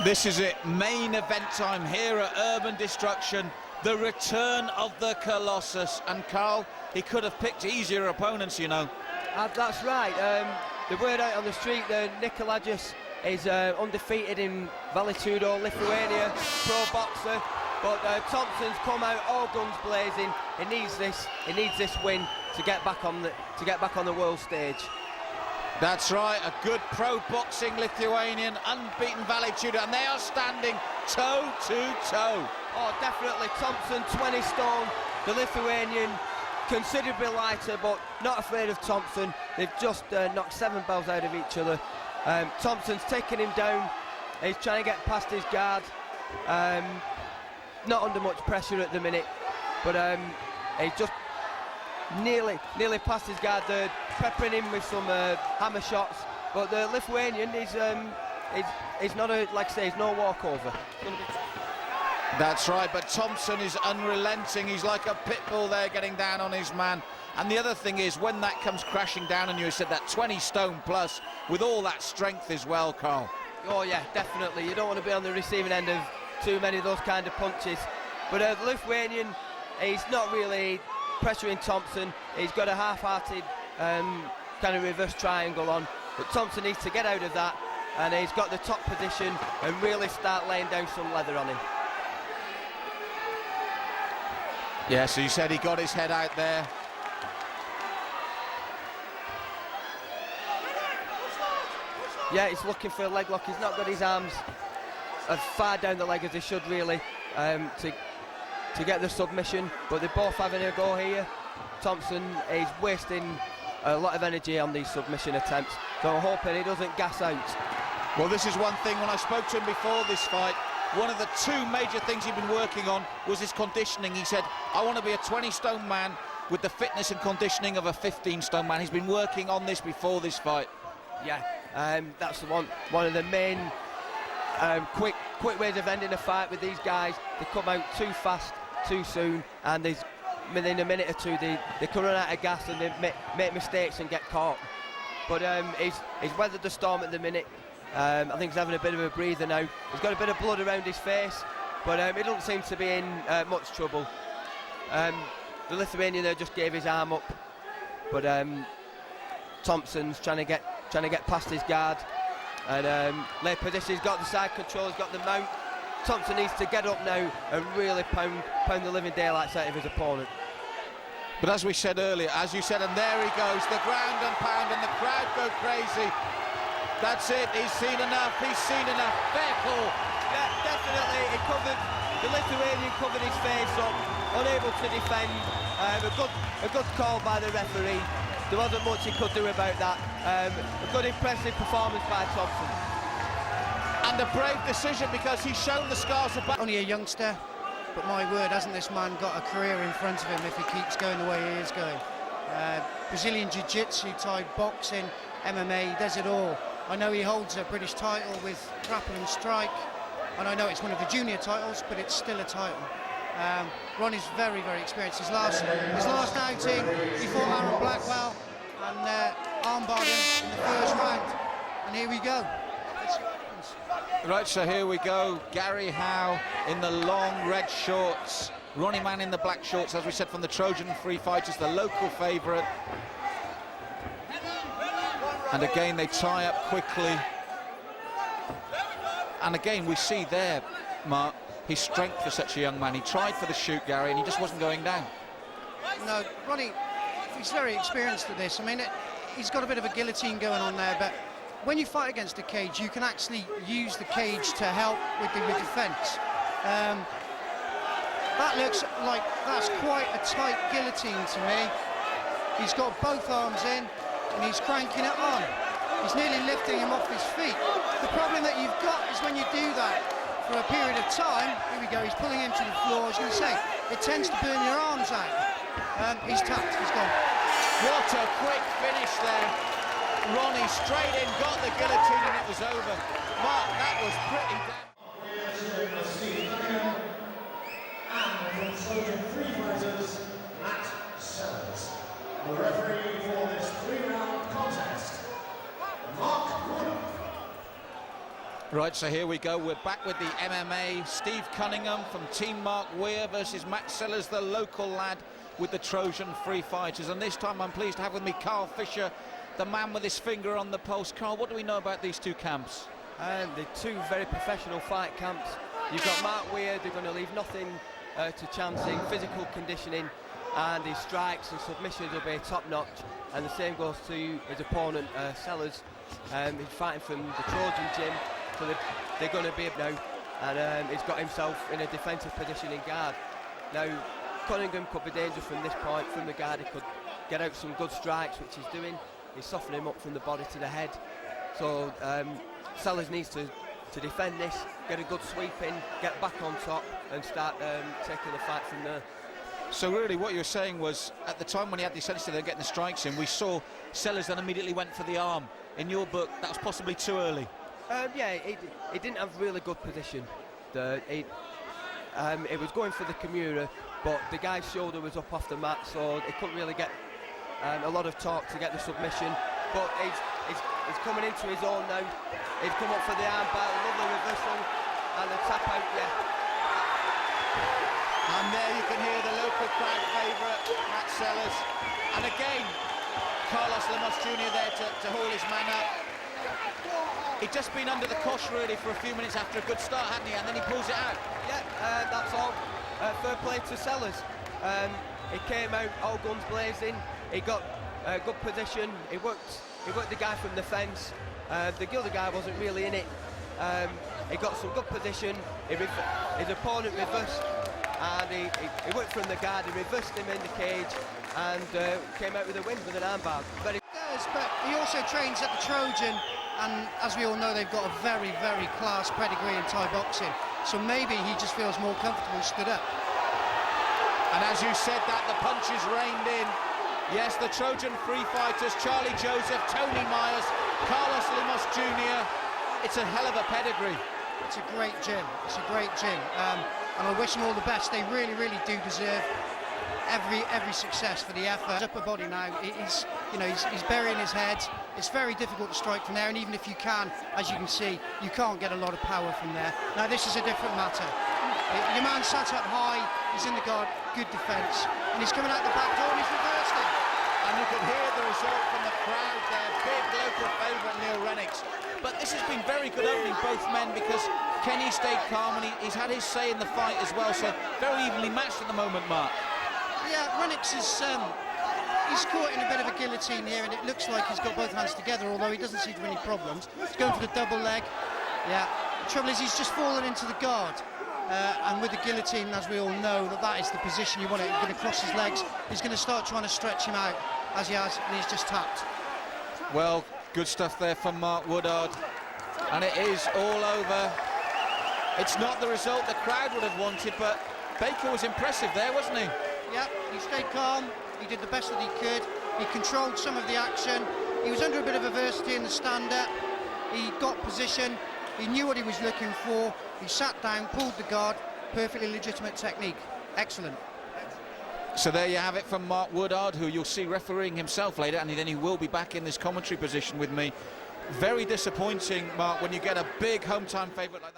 This is it, main event time here at Urban Destruction. The return of the Colossus. And Carl, he could have picked easier opponents, you know. That's right. The word out on the street, Nikolajus is undefeated in Bellator, Lithuania, pro boxer. But Thompson's come out all guns blazing. He needs this win to get back on the world stage. That's right, a good pro boxing Lithuanian, unbeaten Bellator, and they are standing toe to toe. Oh, definitely. Thompson, 20 stone. The Lithuanian, considerably lighter, but not afraid of Thompson. They've just knocked 7 bells out of each other. Thompson's taking him down. He's trying to get past his guard. Not under much pressure at the minute, but he's just nearly past his guard there, peppering him with some hammer shots. But the Lithuanian is not like I say, he's no walkover. That's right, but Thompson is unrelenting. He's like a pit bull there, getting down on his man. And the other thing is, when that comes crashing down on you, said that 20 stone plus, with all that strength as well, Carl. Oh yeah, definitely. You don't want to be on the receiving end of too many of those kind of punches. But the Lithuanian, he's not really pressuring Thompson. He's got a half-hearted kind of reverse triangle on, but Thompson needs to get out of that, and he's got the top position and really start laying down some leather on him. Yeah, so you said he got his head out there. Yeah, he's looking for a leg lock. He's not got his arms as far down the leg as he should really to get the submission, but they're both having a go here. Thompson is wasting a lot of energy on these submission attempts, so I'm hoping he doesn't gas out. Well, this is one thing, when I spoke to him before this fight, one of the 2 major things he'd been working on was his conditioning. He said, I want to be a 20 stone man with the fitness and conditioning of a 15 stone man. He's been working on this before this fight. Yeah, that's the one of the main quick ways of ending a fight with these guys. They come out too fast, too soon, and within a minute or two they can run out of gas and they make mistakes and get caught. But he's weathered the storm at the minute. I think he's having a bit of a breather now. He's got a bit of blood around his face, but he doesn't seem to be in much trouble. The Lithuanian there just gave his arm up, but Thompson's trying to get past his guard. And late position, he's got the side control, he's got the mount. Thompson needs to get up now and really pound the living daylights out of his opponent. But as we said earlier, as you said, and there he goes, the ground and pound, and the crowd go crazy. That's it, he's seen enough, fair call. Yeah, definitely, the Lithuanian covered his face up, unable to defend. A good call by the referee. There wasn't much he could do about that. A good, impressive performance by Thompson. And a brave decision, because he's shown the scars of... Only a youngster, but my word, hasn't this man got a career in front of him if he keeps going the way he is going. Brazilian Jiu-Jitsu, Thai boxing, MMA, he does it all. I know he holds a British title with grapple and strike, and I know it's one of the junior titles, but it's still a title. Ronnie's very, very experienced. His last outing, he fought Aaron Blackwell and armbarred him in the first round. And here we go. Right, so here we go. Gary Howe in the long red shorts. Ronnie Mann in the black shorts, as we said, from the Trojan Free Fighters, the local favourite. And again, they tie up quickly. And again, we see there, Mark, his strength for such a young man. He tried for the shoot, Gary, and he just wasn't going down. No, Ronnie, he's very experienced at this. I mean, he's got a bit of a guillotine going on there, but when you fight against a cage, you can actually use the cage to help with the defence. That looks like that's quite a tight guillotine to me. He's got both arms in, and he's cranking it on. He's nearly lifting him off his feet. The problem that you've got is when you do that for a period of time, here we go, he's pulling him to the floor. I was going to say, it tends to burn your arms out. He's tapped, he's gone. What a quick finish there. Ronnie straight in, got the guillotine, and it was over. Mark, that was pretty damn... The referee for this 3-round contest, Mark. Right, so here we go. We're back with the MMA. Steve Cunningham from Team Mark Weir versus Matt Sellers, the local lad with the Trojan Free Fighters. And this time I'm pleased to have with me Carl Fisher, the man with his finger on the pulse. Carl, what do we know about these two camps? They're two very professional fight camps. You've got Mark Weir, they're going to leave nothing to chancing, physical conditioning, and his strikes and submissions will be top-notch. And the same goes to his opponent, Sellers. He's fighting from the Trojan gym, so they're going to be up now. And he's got himself in a defensive position in guard. Now, Cunningham could be dangerous from this point, from the guard. He could get out some good strikes, which he's doing. He's softening him up from the body to the head. So Sellers needs to defend this, get a good sweep in, get back on top, and start taking the fight from there. So really what you were saying was, at the time when he had the sense of getting the strikes in, we saw Sellers then immediately went for the arm. In your book, that was possibly too early. Yeah, he didn't have really good position. It was going for the Kimura, but the guy's shoulder was up off the mat, so he couldn't really get a lot of torque to get the submission. But he's coming into his own now. He's come up for the arm bar, lovely reversal, and the tap out, yeah. And there you can hear the local crowd favourite, Matt Sellers. And again, Carlos Lemos Jr. there to haul his man up. He'd just been under the cosh really for a few minutes after a good start, hadn't he? And then he pulls it out. Yeah, that's all. Fair play to Sellers. He came out all guns blazing. He got good position. He worked the guy from the fence. The other guy wasn't really in it. He got some good position. His opponent reversed, and he worked from the guard. He reversed him in the cage, and came out with a win with an armbar. He does, but he also trains at the Trojan, and as we all know, they've got a very, very class pedigree in Thai boxing. So maybe he just feels more comfortable stood up. And as you said that, the punches rained in. Yes, the Trojan Free Fighters, Charlie Joseph, Tony Myers, Carlos Lemos Jr. It's a hell of a pedigree. It's a great gym. It's a great gym. And I wish them all the best. They really, really do deserve every success for the effort. Upper body now, he's burying his head. It's very difficult to strike from there, and even if you can, as you can see, you can't get a lot of power from there. Now this is a different matter. Your man sat up high, he's in the guard, good defence, and he's coming out the back door and he's reversed it. And you can hear the result from the crowd there. Big local favourite Neil Rennicks. But this has been very good opening, both men, because Kenny stayed calm and he's had his say in the fight as well, so very evenly matched at the moment, Mark. Yeah, Rennicks is he's caught in a bit of a guillotine here, and it looks like he's got both hands together, although he doesn't seem to have any problems. He's going for the double leg. Yeah, the trouble is he's just fallen into the guard. And with the guillotine, as we all know, that is the position you want it. He's going to cross his legs. He's going to start trying to stretch him out, as he has, and he's just tapped. Well, good stuff there from Mark Woodard. And it is all over. It's not the result the crowd would have wanted, but Baker was impressive there, wasn't he? Yeah, he stayed calm. He did the best that he could. He controlled some of the action. He was under a bit of adversity in the stand-up. He got position. He knew what he was looking for. He sat down, pulled the guard. Perfectly legitimate technique. Excellent. So there you have it from Mark Woodard, who you'll see refereeing himself later, and then he will be back in this commentary position with me. Very disappointing, Mark, when you get a big home time favourite like that.